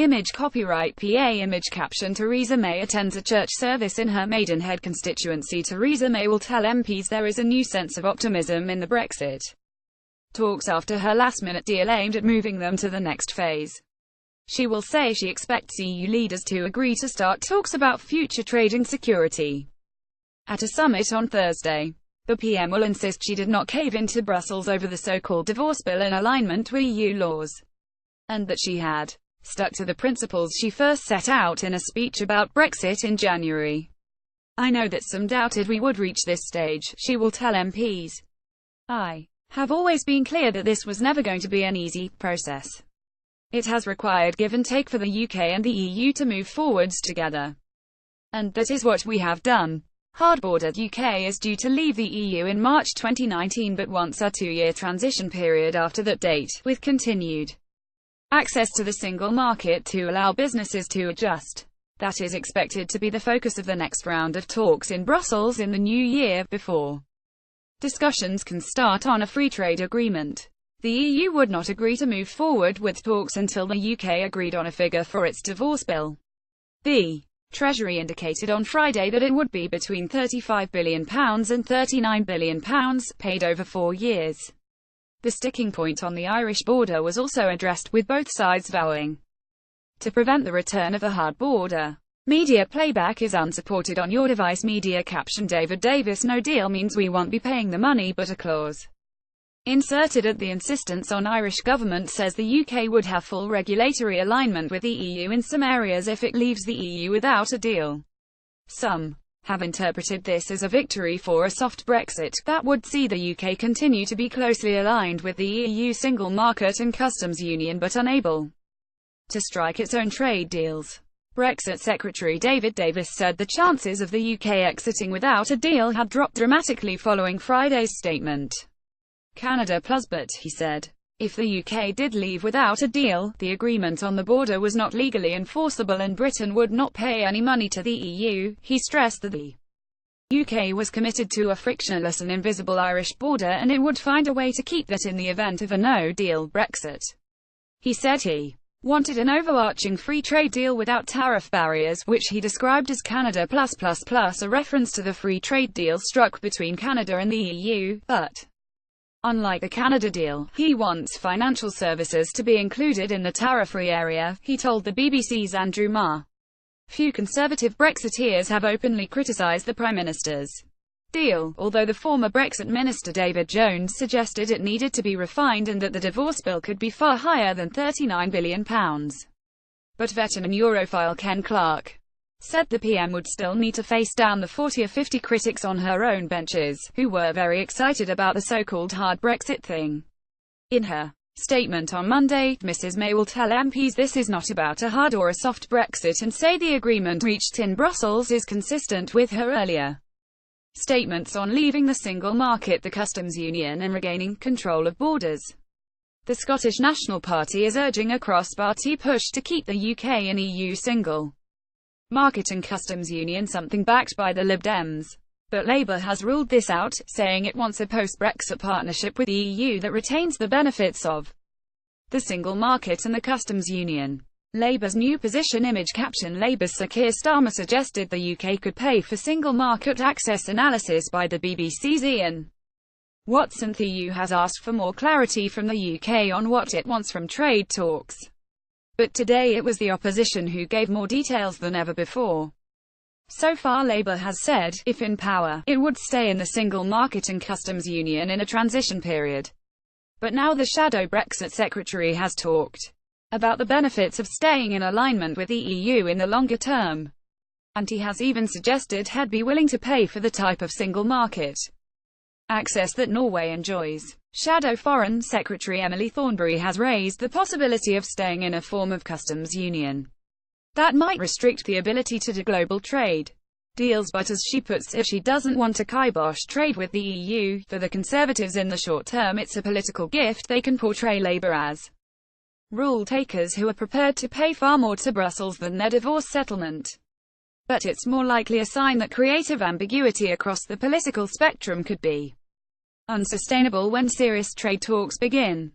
Image copyright PA image caption Theresa May attends a church service in her Maidenhead constituency. Theresa May will tell MPs there is a new sense of optimism in the Brexit talks after her last-minute deal aimed at moving them to the next phase. She will say she expects EU leaders to agree to start talks about future trading security at a summit on Thursday. The PM will insist she did not cave into Brussels over the so-called divorce bill in alignment with EU laws, and that she had stuck to the principles she first set out in a speech about Brexit in January. I know that some doubted we would reach this stage, she will tell MPs. I have always been clear that this was never going to be an easy process. It has required give and take for the UK and the EU to move forwards together. And that is what we have done. Hard-bordered UK is due to leave the EU in March 2019 but wants a two-year transition period after that date, with continued access to the single market to allow businesses to adjust. That is expected to be the focus of the next round of talks in Brussels in the new year, before discussions can start on a free trade agreement. The EU would not agree to move forward with talks until the UK agreed on a figure for its divorce bill. The Treasury indicated on Friday that it would be between £35 billion and £39 billion, paid over 4 years. The sticking point on the Irish border was also addressed, with both sides vowing to prevent the return of a hard border. Media playback is unsupported on your device. Media caption David Davis no deal means we won't be paying the money, but a clause inserted at the insistence on Irish government says the UK would have full regulatory alignment with the EU in some areas if it leaves the EU without a deal. Some have interpreted this as a victory for a soft Brexit that would see the UK continue to be closely aligned with the EU single market and customs union but unable to strike its own trade deals. Brexit Secretary David Davis said the chances of the UK exiting without a deal had dropped dramatically following Friday's statement. Canada plus, but, he said, if the UK did leave without a deal, the agreement on the border was not legally enforceable and Britain would not pay any money to the EU. He stressed that the UK was committed to a frictionless and invisible Irish border and it would find a way to keep that in the event of a no-deal Brexit. He said he wanted an overarching free trade deal without tariff barriers, which he described as Canada plus, a reference to the free trade deal struck between Canada and the EU, but unlike the Canada deal, he wants financial services to be included in the tariff-free area, he told the BBC's Andrew Marr. Few Conservative Brexiteers have openly criticised the Prime Minister's deal, although the former Brexit Minister David Jones suggested it needed to be refined and that the divorce bill could be far higher than £39 billion. But veteran and Europhile Ken Clarke said the PM would still need to face down the 40 or 50 critics on her own benches, who were very excited about the so-called hard Brexit thing. In her statement on Monday, Mrs May will tell MPs this is not about a hard or a soft Brexit and say the agreement reached in Brussels is consistent with her earlier statements on leaving the single market, the customs union and regaining control of borders. The Scottish National Party is urging a cross-party push to keep the UK and EU single market and customs union, something backed by the Lib Dems. But Labour has ruled this out, saying it wants a post-Brexit partnership with the EU that retains the benefits of the single market and the customs union. Labour's new position image caption Labour's Sir Keir Starmer suggested the UK could pay for single market access. Analysis by the BBC's Ian Watson. The EU has asked for more clarity from the UK on what it wants from trade talks. But today it was the opposition who gave more details than ever before. So far Labour has said, if in power, it would stay in the single market and customs union in a transition period. But now the shadow Brexit secretary has talked about the benefits of staying in alignment with the EU in the longer term. And he has even suggested he'd be willing to pay for the type of single market access that Norway enjoys. Shadow Foreign Secretary Emily Thornberry has raised the possibility of staying in a form of customs union that might restrict the ability to do global trade deals, but as she puts it, she doesn't want to kibosh trade with the EU. For the Conservatives in the short term it's a political gift. They can portray Labour as rule takers who are prepared to pay far more to Brussels than their divorce settlement. But it's more likely a sign that creative ambiguity across the political spectrum could be unsustainable when serious trade talks begin.